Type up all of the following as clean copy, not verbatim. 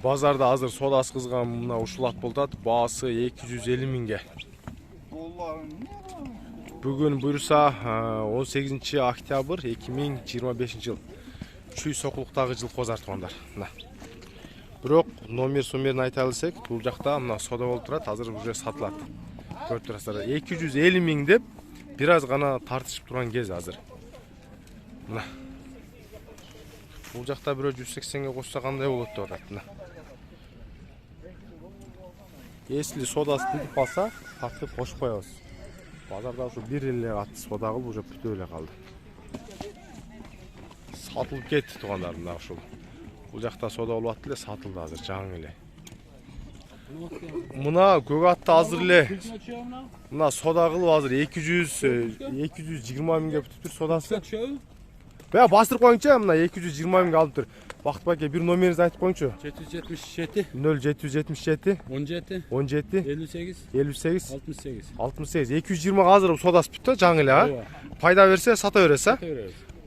Bазарда азыр содасы кызган мына ушул ат болот. Баасы 250 миңге. Бүгүн буюрса 18 октябрь 2025 жыл. Чүй сокулуктагы жылкы базар туугандар. Мына. Бирок номерин айта алсак, бул жакта мына сода болуп турат, азыр уже сатылат. Көрүп турасыздар. 250 миң деп бир аз гана тартышып турган кез азыр. Мына. Бул жакта бирөө 180ге кошсо кандай болот деп атат. Мына. Если содасы бүтүп калса, тартып кошуп коебуз. Базарда ушу бир эле ат сода кылып уже бүтүп эле калды. Сатылып кетти туугандар мына ушул. Бул жакта сода болуп ат эле, сатылды азыр жаңы эле. Мына көк атты азыр эле. Мына сода кылып азыр 220 миңге бүтүп тур содасы. Бая бастырып коюңчу, мына 220 миңге алып тур. Бакыт баке, бир номериңизди айтып коюңчу. 777 0777 17 17 58 58 68 68 220 азыр содасы бүттү жаңы эле, а? Пайда берсе сата бересиз, а?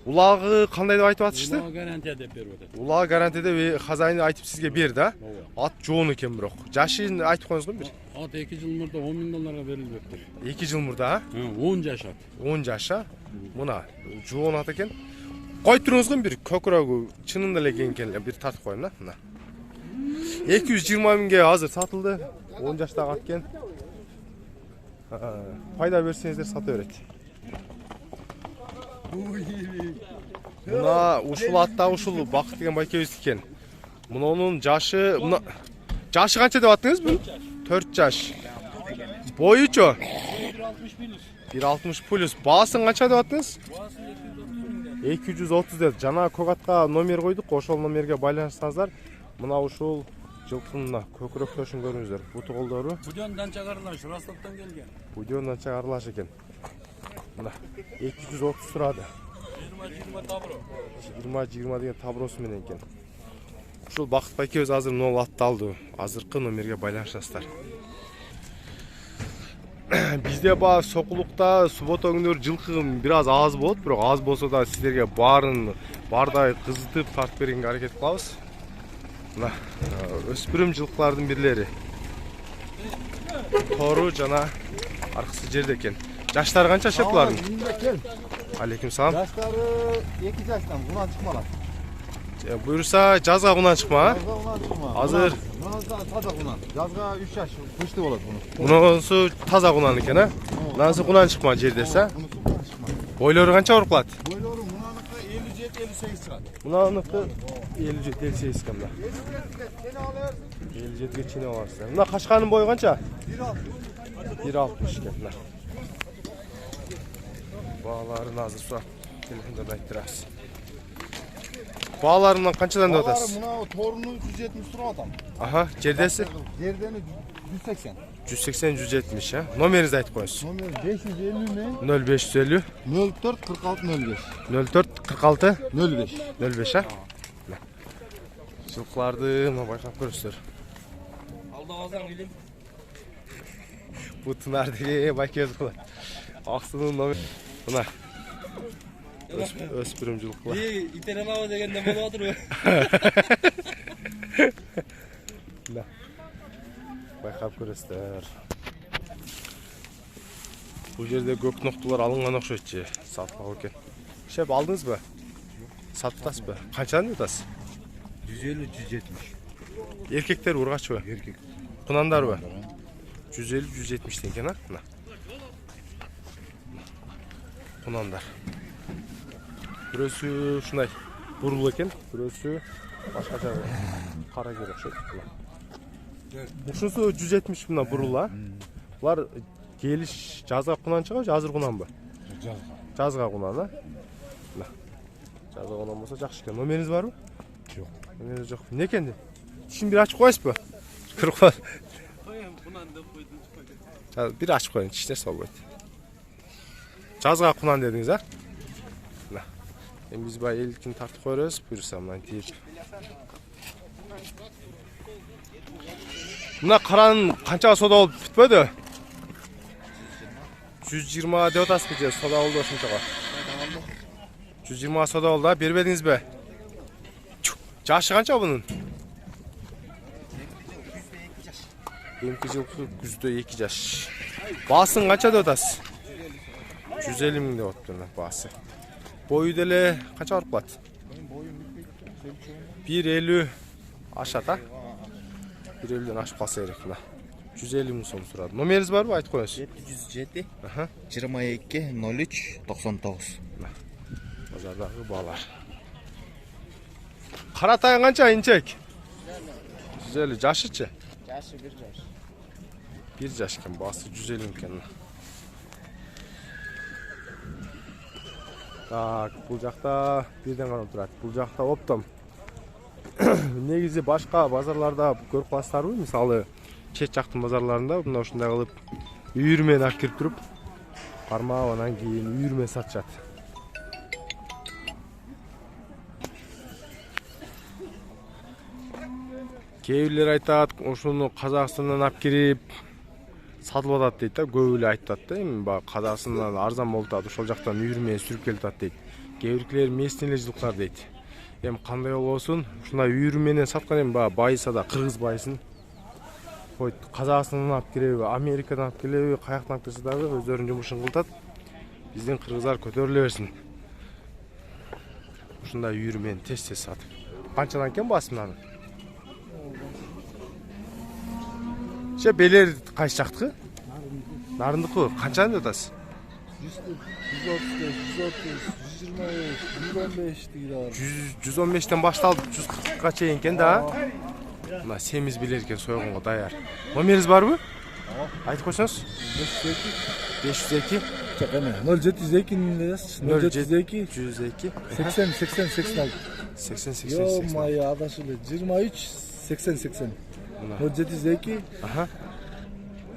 Улагы кандай деп айтып атышты? Улага гарантия деп берип атат. Улага гарантия деп хозяин айтып сизге берди, а? Ат жоон экен бирок. Жашын айтып коюңуз го бир. Ат 2 жыл мурда 10 миң долларга берилбептир. 2 жыл мурда, а? 10 жаш ат. 10 жаш, а? Мына жоон ат экен. Кой туруңуз го бир көкүрөгү чынында эле кең экен, бир тартып коюм да, мына. 220 миңге азыр сатылды. 10 жаштагы ат экен. Пайда берсеңиздер сата берет. Мына ушул атта ушул Бакыт деген байкебиз экен. Мунун жашы, мына жашы канча деп аттыңыз бу? 4 жаш. Боючу? 1.60 плюс. Баасын канча деп аттыңыз? 230 деп. Жана көк атка номер койдук, ошол номерге байланышсаңыздар, мына ушул жылкынына көкүрөк төшүн көрүңүздөр. Буту колдору. Будёндан чыгарылаш, Ростовдон келген. Будёндан чыгарылаш экен. Мына 230 турады. 20 табро. 20 деген табросу менен экен. Ушул Бакыт байкебиз азыр мына атты алды. Азыркы номерге байланышасыздар. Бизде ба сокулукта суббота күндөр жылкы бир аз болот, бирок аз болсо да сиздерге бардай кызытып тартып бергенге аракет кылабыз. Мына өспүрүм жылкылардын бирлери. Тору жана аркысы жерде экен. Жаштары канча шеп булардын? Алейкум салам. Жаштары 2 жаштан кунан чыкмалат. Буюрса жазга кунан чыкма, а? Азыр таза кунан. Жазга 3 жаш кышты болот муну. Мунусу таза кунан экен, а? Мынасы кунан чыкма жердесе. Бойлору канча болуп калат? Бойлору мунаныкы 57-58 чыгат. Мунаныкы 57-58 экен да. 57ге чейин аласыздар. Мына кашканын бою канча? 1.60 экен, мына. Бааларын азыр сурап телефондон айттырабыз. Бааларынан канчадан деп атасыз? Мына торуну 170 туруп атам. Аха, жердеси? Жердени 180. 180-170, а? Номеринизди айтып коюңуз. Номер 550 0550 04 46 05. 04 46 05. 05, а? Жылкыларды мына байкап көрүңүздөр. Алда алсаң билим. Бу Тынар деген байкебиз кылат. Аксынын номер. Мына. Өспүрүм жылкылар. Итерелава дегенде болуп атырбы? Мына. Байкап көрүңүздөр. Бул жерде көк ноктулар алынган окшойт же, сатылган экен. Шеп алдыңызбы? Сатасызбы? Канчаны атасыз? 150-170. Эркектер ургачбы? Эркек. Кунандарбы? 150-170 экен, а? Мына. Кунандар. Бирөөсү ушундай бурул экен, бирөөсү башкача кара кер окшойт. Ушунусу 170 мына бурул, а? Булар келиш жазга кунан чыгабы, азыр кунанбы? Жазга кунан, а? Мына. Жазга кунан болсо жакшы экен. Номериңиз барбы? Жок. Номериңиз жок. Эмнекенди? Тишин бир ачып коесузбу? Кырып коет. Коем, кунан деп койдум. Бир ачып коюң, эч нерсе болбойт. Жазга кунан дедиңиз, а? Мына. Эми биз бай элкин тартып коебуз, буюрса мынтип. Мына каранын канчага сода болуп бүтпөдү? 120 деп атасызбы же сода болду ошончого? 120 сода болду, бербедиңизби? Жашы канча бунун? Emki жылкы күздө 2 жаш. Баасын канча деп атасыз? 150 миң деп атыптыр баасы. Бою деле канча барып калат? 150 ашат, а? 150ден ашып калса керек мына. 150 миң сом сурады. Номериңиз барбы? Айтып коюңуз. 707 Аха. 22 03 99. Базардагы баалар. Каратайың канча инчек? 150 жашычы? Yaşı 1 yaş. 1 жаш экен, баасы 150 экен. Так, бул жакта бирден гана турат. Бул жакта оптом. Негизи башка базарларда көрүп каласыздарбы? Мисалы, чет жактын базарларында мына ушундай кылып үйүрмени алып кирип туруп, кармап анан кийин үйүрме сатышат. Кээ бирлер айтат, ушуну Казакстандан алып кирип сатылып атат дейт да, көп эле айтып атат да, эми баягы Казакстандан арзан болуп атат, ошол жактан үйүрмени сүрүп келип атат дейт. Кээ биркилер местный эле жылкылар дейт. Эми кандай болбосун, ушундай үйүрменен саткан эми баягы байыса да кыргыз байысын. Койт Казакстандан алып киреби, Америкадан алып келеби, каяктан алып келсе дагы өздөрүнүн жумушун кылтат. Биздин кыргыздар көтөрүлө берсин. Ушундай үйүрмени тез-тез сатып. Канчадан экен баасы мынаны? Şey beler kaç çaktı? Narındık o. Kaçan da tas? 135, 130, 125 diyor. 115'ten başladı. 140 kaça inken daha. Buna semiz bilirken soygunga dayar. Nomeriz var mı? Aytıp koysanız. 502. Çakana. 0702 ne yaz? 0702 102 80 80 86. 80 80 Yo 80. maya adaşılı 23 80 80. 0702 Aha.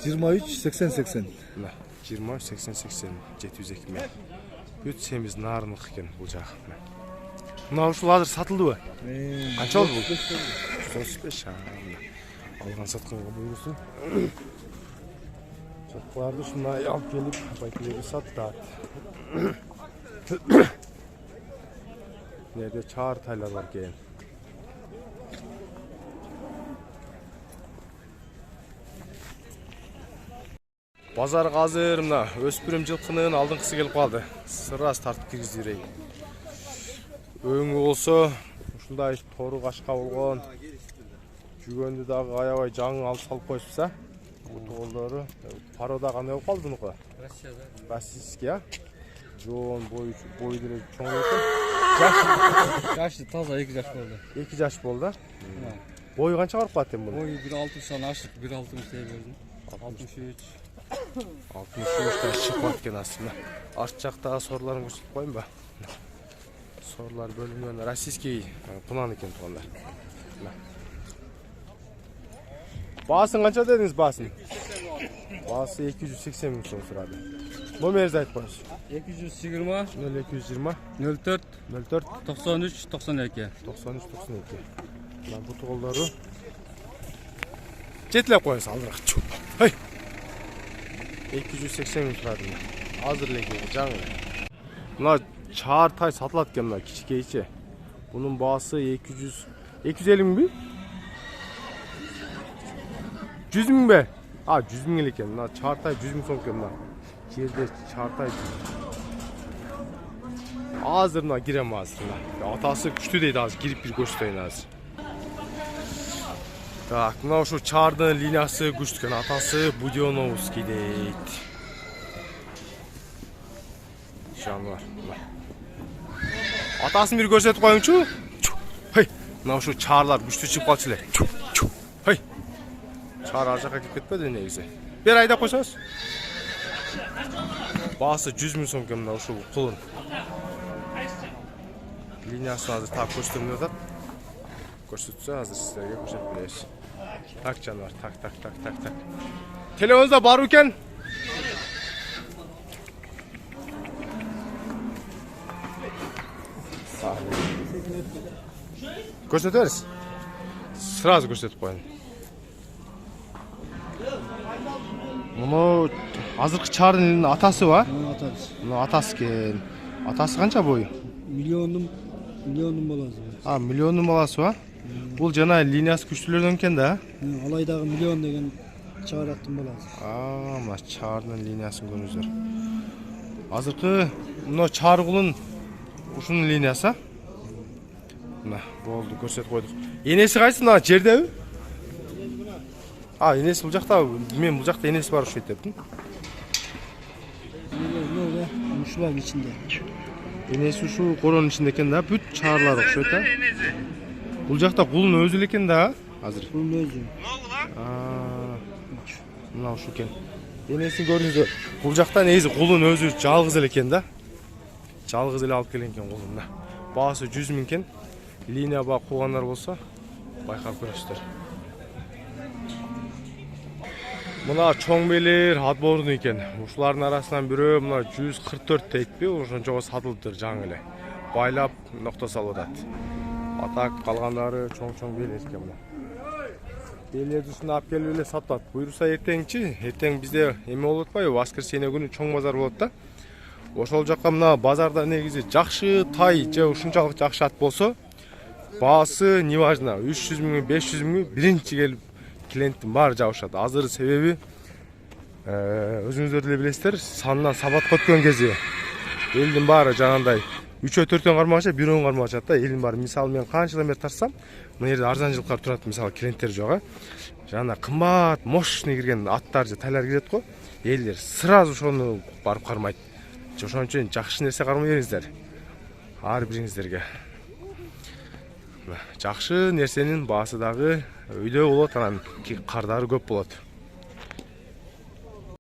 23 80 80. Buna 23 80 80 702 men. Бүт semiz narınlık eken bu jak. Muna uşul hazır satıldı mı? Kança oldu bu? 135 ha. Algan satkanга buyursun. Çocuklardı şunday alıp gelip baykileri sattı. Nerede çağır taylar var gelin. Bazar hazır mına өспүрүм жылкынын алдыңкысы келип калды. Сырас тартып киргизип жиберейин. Өңү болсо ушундай тору кашка болгон. Жүгөндү дагы аябай жаңы алып салып коюпсуз а. Тоолдору парода кандай болуп калды мунука? Российский а. Жон бою деле чоң экен. Yaşı taza 2 yaş oldu. 2 жаш болду. Бою канча барып калат эми мунун? Boyu 1.60'dan aşık 1.60 diye verdim. 63. 63'ten çıkmak eкен aslında. Арт жактагы сорларын көрсөтүп коеюнбу? Сорлар бөлүнгөн российский кунан экен туугандар. Баасын канча дедиңиз баасын? Баасы 280 миң сом сурады. Номерди айтып коюңуз. 220 0220 04 04 93 92. 93 92. Мына бут колдору. Жетилеп коюңуз алдыраак. Хай. 280 миң сурады. Азыр эле жаңы. Мына чаар тай сатылат экен мына кичикейче. Бунун баасы 250 миңби? 100 миң бе? 100 миң эле экен. Мына чаар тай 100 миң сом экен мына. Жерде чаар тай. Азыр мына кирем азыр мына. Атасы күчтүү дейт азыр кирип бир көрсөтөйүн азыр. Так, мына ушу чаардын линиясы күчтүү экен. Атасы Будёновский дейт. Жануар. Атасын бир көрсөтүп коюңчу. Хай, мына ушу чаарлар күчтүү чыгып калчу эле. Хай. Чаар ар жакка кетип кетпеди негизи. Бер айдап койсоңуз. Баасы 100 миң сом экен мына ушул кулун. Линиясын азыр так көрсөтүп атат. Көрсөтсө азыр сиздерге көрсөтүп беребиз. Так жануар, так. Телефонунузда бар экен? Көрсөтөп бериз. Сразу көрсөтүп коюн. Муну азыркы чаардын атасы ба? Atası. Муну атасы экен. Атасы канча бою? Milyonum balası. Миллиондун баласы ба? Бул жана линиясы күчтүүлөрдөн экен да. Alaydagı milyon degen чыгараттым бала азыр. Мына чаарынын линиясын көрүңүздөр. Азыркы мына чаар кулун ушунун линиясы. Мына болду, көрсөтүп койдук. Энеси кайсы? Мына жердеби? Энеси бул жакта. Мен бул жакта энеси бар ушойт дептим. Ушулардын ичинде. Энеси ушул коронун ичинде экен да, бүт чаарлар окшойт да. Бул жакта кулун өзү эле экен да, азыр. Bunun özü. Мына ушу экен. Энесин көрүңүздөр. Бул жакта негизи кулун өзү жалгыз эле экен да. Жалгыз эле алып келген экен кулун. Баасы 100 000 экен. Линия бак кугандар болсо байкап көрөсүздөр. Мына чоң белер отборный экен. Ушулардын арасынан бирөө мына 144 дейтпи, ошончого сатылыптыр жаңы эле. Байлап нокто салып атат. Атак калгандары чоң белер экен мына. Белерди ушуна алып келип эле сатып атат. Буйруса эртеңчи, эртең бизде эме болуп атпайбы? Воскресенье күнү чоң базар болот да. Ошол жакка мына базарда негизи жакшы тай же ушунчалык жакшы ат болсо, баасы неважно 300 000, 500 000 биринчи келип клиенттин баары жабышат. Азыр себеби өзүңүздөр деле билесиздер, сандан сабатка өткөн кези элдин баары жанагындай 3-4 кармак ачат, 1 кармак ачат да. Элдин баары, мисалы мен канчадан бери тарсам, мына жерде арзанчылыктар турат, мисалы клиенттер жок. Жана кымбат, мощный кирген аттар же тайлар кирет го. Элдер сразу ошону барып кармайт. Ошон үчүн жакшы нерсе кармай бериңиздер. Ар бириңиздерге. Жакшы нерсенин баасы дагы өйдө болот, анан кардары көп болот.